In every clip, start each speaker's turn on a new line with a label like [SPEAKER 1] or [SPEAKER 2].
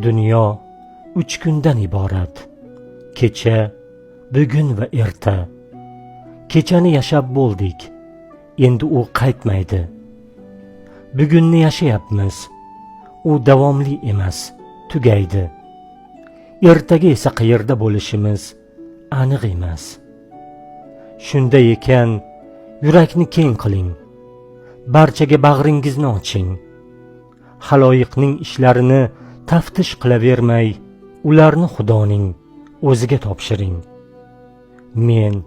[SPEAKER 1] Dunyo 3 kundan iborat. Kecha, bugun va erta. Kechani yashab bo'ldik. Endi u qaytmaydi. Bugunni yashayapmiz. U davomli emas, tugaydi. Ertaga esa qayerda bo'lishimiz aniq emas. Shunday ekan, yurakni keng qiling. Barchaga bag'ringizni oching. Haloyiqning ishlarini taftish qilavermay, ularni Xudoning o'ziga topshiring. Men,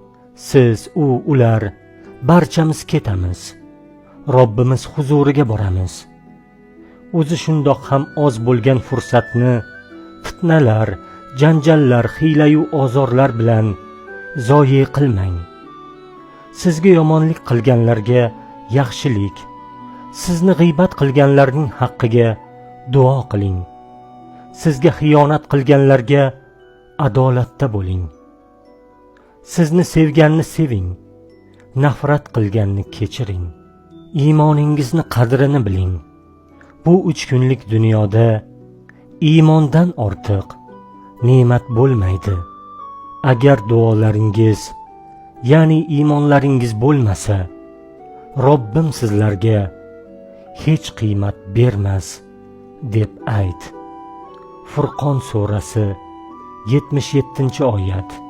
[SPEAKER 1] siz, ular barchamiz ketamiz. Robbimiz huzuriga boramiz. O'zi shundoq ham oz bo'lgan fursatni fitnalar, janjallar, hiyla-yu ozorlar bilan zoye qilmang. Sizga yomonlik qilganlarga yaxshilik, sizni g'iybat qilganlarning haqqiga duo qiling. Sizga xiyonat qilganlarga adolatda bo'ling. Sizni sevganni seving, nafrat qilganni kechiring. Iymoningizni qadrini biling. Bu 3 kunlik dunyoda iymondan ortiq ne'mat bo'lmaydi. Agar duolaringiz, ya'ni iymonlaringiz bo'lmasa, Robbim sizlarga hech qiymat bermas deb ayt. Furqon surasi 77-oyat.